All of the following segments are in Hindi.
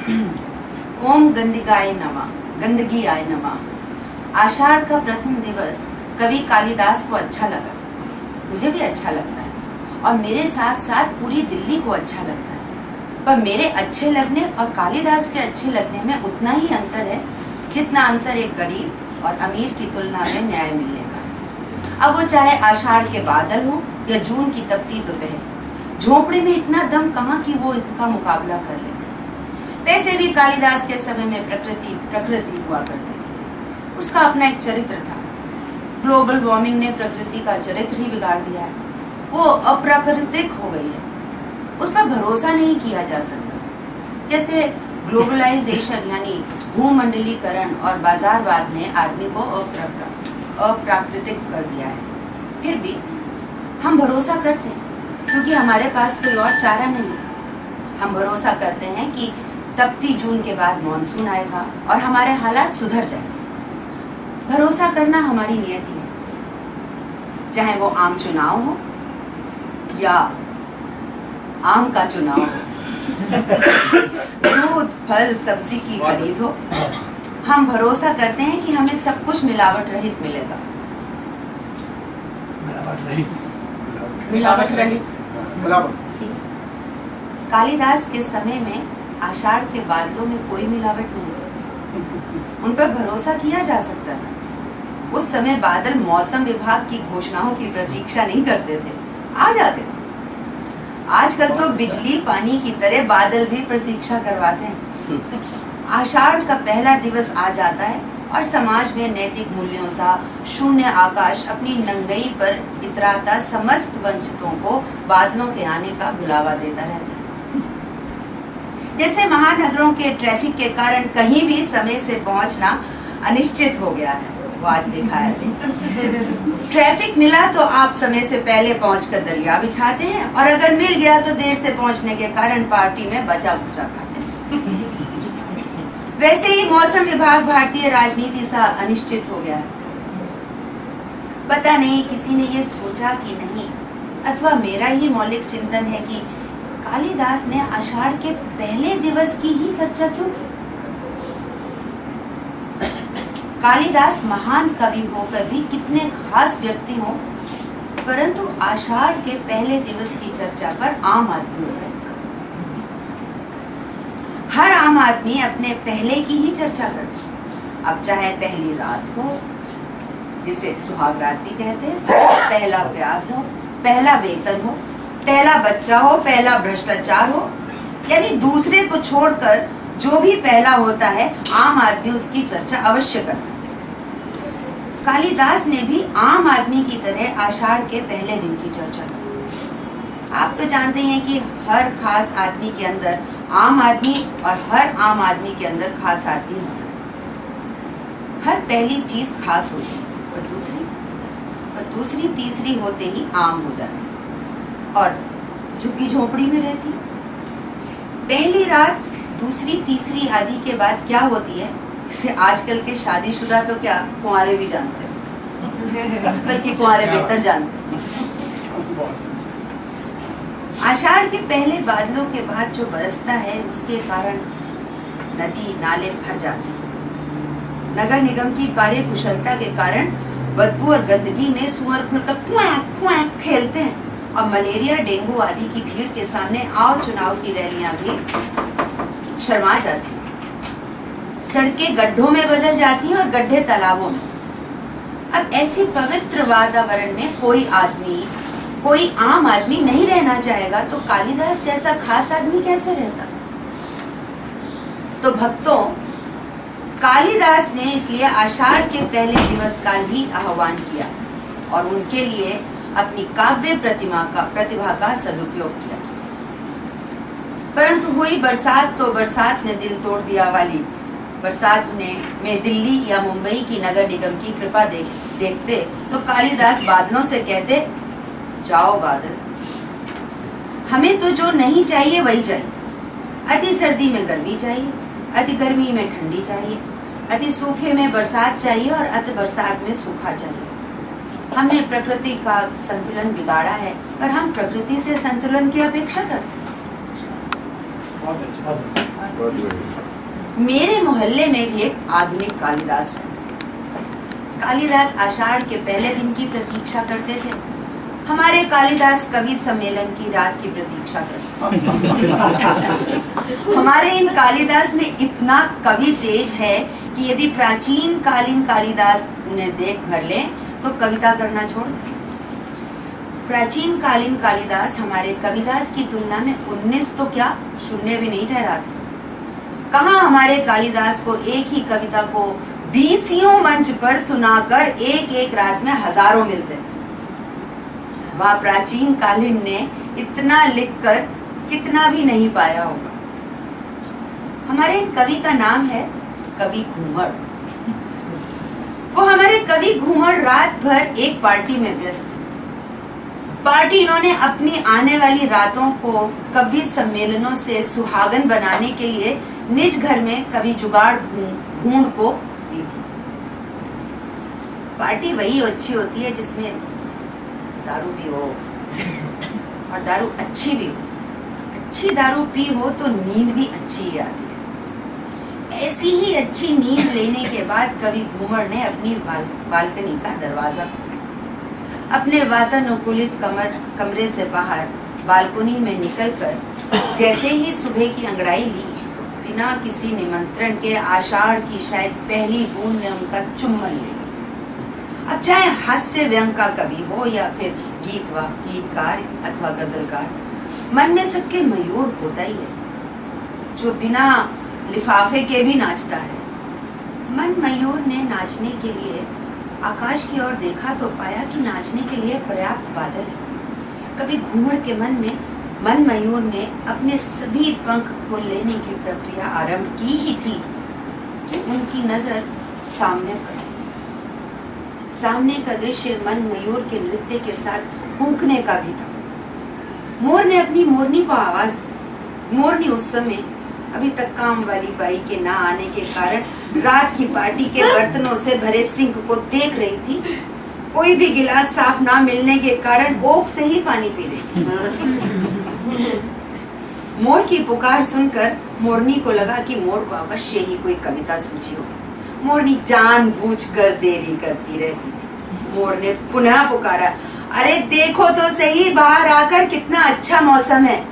ओम गंदगाय नमः, गंदगी आय नमः। आषाढ़ का प्रथम दिवस कवि कालिदास को अच्छा लगा, मुझे भी अच्छा लगता है और मेरे साथ साथ पूरी दिल्ली को अच्छा लगता है। पर मेरे अच्छे लगने और कालिदास के अच्छे लगने में उतना ही अंतर है जितना अंतर एक गरीब और अमीर की तुलना में न्याय मिलने का है। अब वो चाहे आषाढ़ के बादल हो या जून की तपती दोपहर, झोपड़ी में इतना दम कहाँ कि वो इनका मुकाबला कर ले। वैसे भी कालिदास के समय में प्रकृति हुआ करती थी, उसका अपना एक चरित्र था। ग्लोबल वार्मिंग ने प्रकृति का चरित्र ही बिगाड़ दिया है, वो अप्राकृतिक हो गई है, उस पर भरोसा नहीं किया जा सकता। जैसे ग्लोबलाइजेशन यानी भूमंडलीकरण और बाजारवाद ने आदमी को अप्राकृतिक कर दिया है। फिर भी हम भरोसा करते हैं क्योंकि हमारे पास कोई और चारा नहीं है। हम भरोसा करते हैं कि तपती जून के बाद मॉनसून आएगा और हमारे हालात सुधर जाएंगे। भरोसा करना हमारी नियति है, चाहे वो आम चुनाव हो या आम का चुनाव हो, दूध फल सब्जी की खरीद हो, हम भरोसा करते हैं कि हमें सब कुछ मिलावट रहित मिलेगा। मिलावट रहित। कालिदास के समय में आषाढ़ के बादलों में कोई मिलावट नहीं थी, उन पर भरोसा किया जा सकता है। उस समय बादल मौसम विभाग की घोषणाओं की प्रतीक्षा नहीं करते थे, आ जाते थे। आजकल तो बिजली पानी की तरह बादल भी प्रतीक्षा करवाते हैं। आषाढ़ का पहला दिवस आ जाता है और समाज में नैतिक मूल्यों सा शून्य आकाश अपनी नंगई पर इतराता समस्त वंचितों को बादलों के आने का बुलावा देता रहता है। जैसे महानगरों के ट्रैफिक के कारण कहीं भी समय से पहुंचना अनिश्चित हो गया है, वो आज देखा है। ट्रैफिक मिला तो आप समय से पहले पहुंचकर दरिया बिछाते हैं और अगर मिल गया तो देर से पहुंचने के कारण पार्टी में बचा खुचा खाते हैं। वैसे ही मौसम विभाग भारतीय राजनीति सा अनिश्चित हो गया है। पता नहीं किसी ने ये सोचा कि नहीं, अथवा मेरा ही मौलिक चिंतन है कि कालिदास ने आषाढ़ के पहले दिवस की ही चर्चा क्यों की। कालिदास महान कवि होकर भी कितने खास व्यक्ति हों, परंतु आषाढ़ के पहले दिवस की चर्चा पर आम आदमी हो गए। हर आम आदमी अपने पहले की ही चर्चा करता है। अब चाहे पहली रात हो, जिसे सुहाग रात भी कहते हैं, पहला प्यार हो, पहला वेतन हो, पहला बच्चा हो, पहला भ्रष्टाचार हो, यानी दूसरे को छोड़कर जो भी पहला होता है आम आदमी उसकी चर्चा अवश्य करता है। कालिदास ने भी आम आदमी की तरह आषाढ़ के पहले दिन की चर्चा की। आप तो जानते हैं कि हर खास आदमी के अंदर आम आदमी और हर आम आदमी के अंदर खास आदमी होता है। हर पहली चीज खास होती है और दूसरी तीसरी होते ही आम हो जाती है और झुग्गी झोपड़ी में रहती। पहली रात दूसरी तीसरी आदि के बाद क्या होती है, इसे आजकल के शादीशुदा तो क्या कुंवारे भी जानते हैं, बल्कि कुंवारे बेहतर जानते हैं। आषाढ़ के पहले बादलों के बाद जो बरसता है उसके कारण नदी नाले भर जाते हैं। नगर निगम की कार्यकुशलता के कारण बदबू और गंदगी में सुअर खुलकर क्वैक क्वैक खेलते हैं और मलेरिया डेंगू आदि की भीड़ के सामने आओ चुनाव की रैलियां भी शर्मा जाती हैं। सड़कें गड्ढों में बदल जाती हैं और गड्ढे तालाबों में। अब ऐसी पवित्र वातावरण में कोई आम आदमी नहीं रहना चाहेगा तो कालिदास जैसा खास आदमी कैसे रहता। तो भक्तों, कालिदास ने इसलिए आषाढ़ के पहले दिवस का ही आह्वान किया और उनके लिए अपनी काव्य प्रतिभा का सदुपयोग किया। परंतु हुई बरसात तो बरसात ने दिल तोड़ दिया वाली बरसात में दिल्ली या मुंबई की नगर निगम की कृपा देखते तो कालिदास बादलों से कहते, जाओ बादल, हमें तो जो नहीं चाहिए वही चाहिए। अति सर्दी में गर्मी चाहिए, अति गर्मी में ठंडी चाहिए, अति सूखे में बरसात चाहिए और अति बरसात में सूखा चाहिए। हमने प्रकृति का संतुलन बिगाड़ा है, पर हम प्रकृति से संतुलन की अपेक्षा करते हैं। बहुत बढ़िया। मेरे मोहल्ले में भी एक आधुनिक कालिदास रहते हैं। कालिदास आषाढ़ के पहले दिन की प्रतीक्षा करते थे। हमारे कालिदास कवि सम्मेलन की रात की प्रतीक्षा करते। हमारे इन कालिदास में इतना कवि तेज है कि यदि प्राचीन कालीन कालिदास उन्हें देख भर ले तो कविता करना छोड़ दें। प्राचीन कालीन कालिदास हमारे कविदास की तुलना में 19 तो क्या शून्य भी नहीं ठहराते। कहाँ हमारे कालिदास को एक ही कविता को 20 मंच पर सुनाकर एक एक रात में हजारों मिलते। वह प्राचीन कालीन ने इतना लिखकर कितना भी नहीं पाया होगा। हमारे कवि का नाम है कवि घूमर। वो हमारे कवि घूमर रात भर एक पार्टी में व्यस्त थे। पार्टी इन्होंने अपनी आने वाली रातों को कवि सम्मेलनों से सुहागन बनाने के लिए निज घर में कवि जुगाड़ ढूंढ को दी थी। पार्टी वही अच्छी होती है जिसमें दारू भी हो और दारू अच्छी भी हो। अच्छी दारू पी हो तो नींद भी अच्छी ही आती है। ऐसी ही अच्छी नींद लेने के बाद कवि घूमर ने अपनी बालकनी का दरवाजा अपने वातानुकूलित कमरे से बाहर बालकनी में निकलकर जैसे ही सुबह की अंगड़ाई ली, बिना किसी निमंत्रण के आषाढ़ की शायद पहली बूंद ने उनका चुम्बन ले लिया। अब चाहे हास्य व्यंग का कवि हो या फिर गीतकार अथवा गजलकार, मन में सबके मयूर होता ही है जो बिना लिफाफे के भी नाचता है। मन मयूर ने नाचने के लिए आकाश की ओर देखा तो पाया कि नाचने के लिए पर्याप्त बादल है। कवि घूमर के मन मयूर ने अपने सभी पंख खोल लेने की प्रक्रिया आरंभ की ही थी कि उनकी नजर सामने पड़ी। सामने का दृश्य मन मयूर के नृत्य के साथ कूकने का भी था। मोर ने अपनी मोरनी को आवाज दी। मोरनी उस समय अभी तक काम वाली बाई के ना आने के कारण रात की पार्टी के बर्तनों से भरे सिंक को देख रही थी। कोई भी गिलास साफ ना मिलने के कारण ओक से ही पानी पी रही थी। मोर की पुकार सुनकर मोरनी को लगा कि मोर को अवश्य ही कोई कविता सूझी होगी। मोरनी जानबूझकर देरी करती रहती थी। मोर ने पुनः पुकारा, अरे देखो तो सही, बाहर आकर कितना अच्छा मौसम है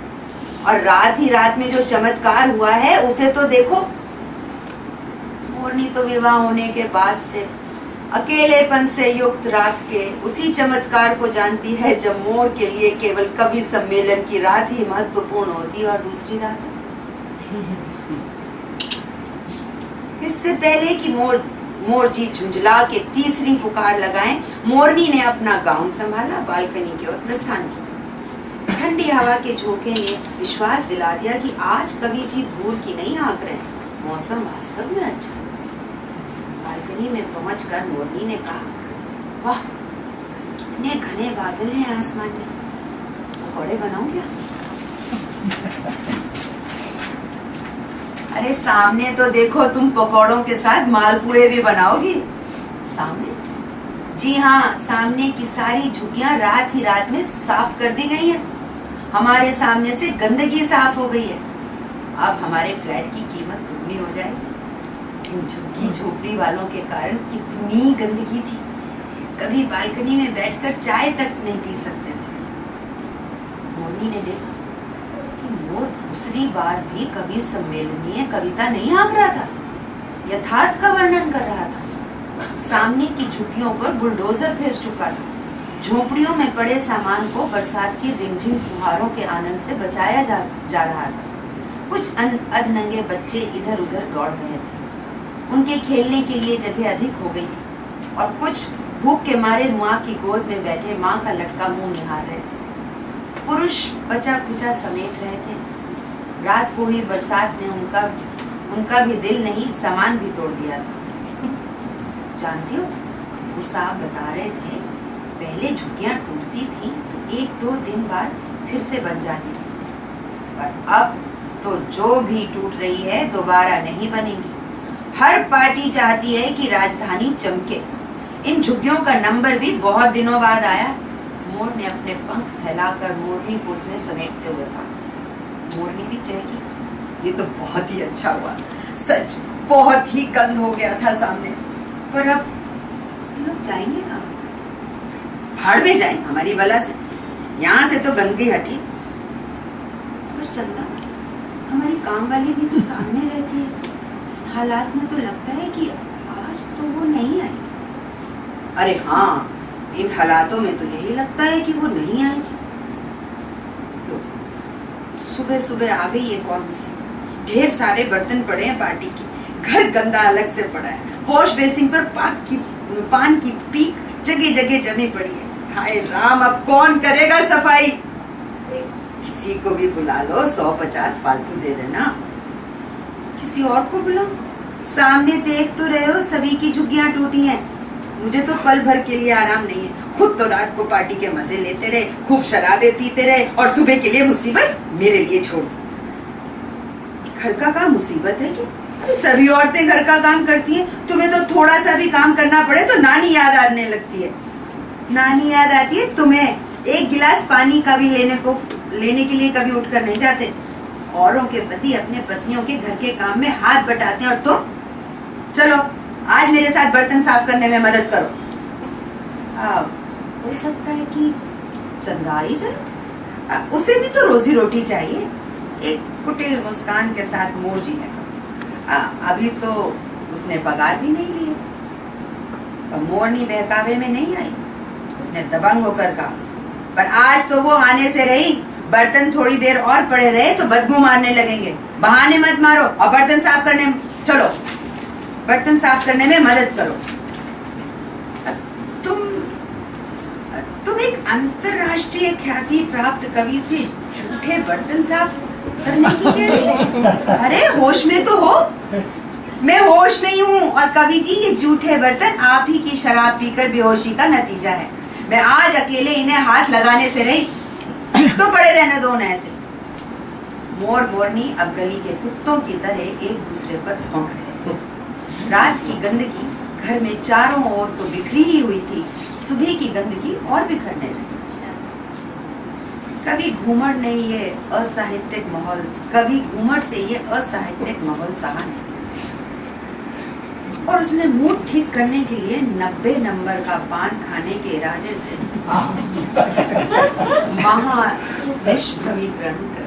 और रात ही रात में जो चमत्कार हुआ है उसे तो देखो। मोरनी तो विवाह होने के बाद से अकेलेपन से युक्त रात के उसी चमत्कार को जानती है जब मोर के लिए केवल कवि सम्मेलन की रात ही महत्वपूर्ण होती और दूसरी रात है। इससे पहले कि मोर जी झुंझला के तीसरी पुकार लगाएं, मोरनी ने अपना गाउन संभाला, बालकनी की ओर प्रस्थान किया। ठंडी हवा के झोंके ने विश्वास दिला दिया कि आज कवि जी दूर की नहीं आंक रहे हैं, मौसम वास्तव में अच्छा। बालकनी में पहुंचकर मोरनी ने कहा, वाह कितने घने बादल हैं आसमान में, पकौड़े बनाऊं क्या? अरे सामने तो देखो, तुम पकौड़ों के साथ मालपुए भी बनाओगी। सामने? जी हाँ, सामने की सारी झुग्गियां रात ही रात में साफ कर दी गई है। हमारे सामने से गंदगी साफ हो गई है। अब हमारे फ्लैट की कीमत दुगनी हो जाएगी। झुग्गी झोपड़ी वालों के कारण कितनी गंदगी थी, कभी बालकनी में बैठकर चाय तक नहीं पी सकते थे। मोरनी ने देखा कि मोर दूसरी बार भी कवि सम्मेलनीय कविता नहीं आंक रहा था, यथार्थ का वर्णन कर रहा था। सामने की झुग्गियों पर बुलडोजर फिर चुका था। झोपड़ियों में पड़े सामान को बरसात की रिमझिम फुहारों के आनंद से बचाया जा रहा था। कुछ अधनंगे बच्चे इधर उधर दौड़ रहे थे, उनके खेलने के लिए जगह अधिक हो गई थी और कुछ भूख के मारे माँ की गोद में बैठे माँ का लटका मुंह निहार रहे थे। पुरुष बचा कुचा समेट रहे थे। रात को ही बरसात ने उनका भी दिल नहीं, सामान भी तोड़ दिया था। जानती हो, वो साहब बता रहे थे, पहले झुग्गियां टूटती थी तो 1-2 दिन बाद फिर से बन जाती थी, पर अब तो जो भी टूट रही है दोबारा नहीं बनेगी। हर पार्टी चाहती है कि राजधानी चमके। इन झुग्गियों का नंबर भी बहुत दिनों बाद आया। मोर ने अपने पंख फैलाकर मोरनी को उसमें समेटते हुए कहा। मोरनी भी चहकी, ये तो बहुत ही अच्छा हुआ, सच बहुत ही गंद हो गया था सामने। पर अब ये लोग जाएंगे कहाँ? भाड़ में जाए हमारी बला से, यहाँ से तो गंदगी हटी। पर चंदा, हमारी काम वाली भी तो सामने रहती है, हालात में तो लगता है कि आज तो वो नहीं आएगी। अरे हाँ, इन हालातों में तो यही लगता है कि वो नहीं आएगी। सुबह सुबह आ गई एक और मुसीबत। ढेर सारे बर्तन पड़े हैं पार्टी के, घर गंदा अलग से पड़ा है, वॉश बेसिन पर पान की पीक जगह जगह जमी पड़ी है। हाय राम, अब कौन करेगा सफाई? किसी को भी बुला लो, 150 फालतू दे देना। किसी और को बुलाओ? सामने देख तो रहे हो सभी की झुग्गियां टूटी हैं। मुझे तो पल भर के लिए आराम नहीं है। खुद तो रात को पार्टी के मजे लेते रहे, खूब शराबे पीते रहे, और सुबह के लिए मुसीबत मेरे लिए छोड़ दी। घर का काम मुसीबत है कि? अरे सभी औरतें घर का काम करती हैं, तुम्हें तो थोड़ा सा भी काम करना पड़े तो नानी याद आने लगती है। नानी याद आती है तुम्हें? एक गिलास पानी का भी लेने के लिए कभी उठकर नहीं जाते। औरों के पति अपने पत्नियों के घर के काम में हाथ बटाते हैं, और तुम? चलो आज मेरे साथ बर्तन साफ करने में मदद करो। हो सकता है कि चंदा आई जाए, उसे भी तो रोजी रोटी चाहिए। एक कुटिल मुस्कान के साथ मोर जीने का। अभी तो उसने पगार भी नहीं लिया। मोरनी बहकावे में नहीं आई, उसने दबंग होकर कहा, पर आज तो वो आने से रही। बर्तन थोड़ी देर और पड़े रहे तो बदबू मारने लगेंगे। बहाने मत मारो और बर्तन साफ करने चलो, बर्तन साफ करने में मदद करो। तुम एक अंतरराष्ट्रीय ख्याति प्राप्त कवि से झूठे बर्तन साफ करने की कह रही? अरे होश में तो हो। मैं होश में ही हूँ, और कवि जी ये झूठे बर्तन आप ही की शराब पीकर बेहोशी का नतीजा है। मैं आज अकेले इन्हें हाथ लगाने से रही तो पड़े रहने दो न ऐसे। मोर मोरनी अब गली के कुत्तों की तरह एक दूसरे पर भौंक रहे थे। रात की गंदगी घर में चारों ओर तो बिखरी ही हुई थी, सुबह की गंदगी और बिखरने लगी। कवि घूमर ने ये असाहित्यिक माहौल सहा नहीं, और उसने मूड ठीक करने के लिए 90 नंबर का पान खाने के इरादे से महा निष्भ्रमीकरण कर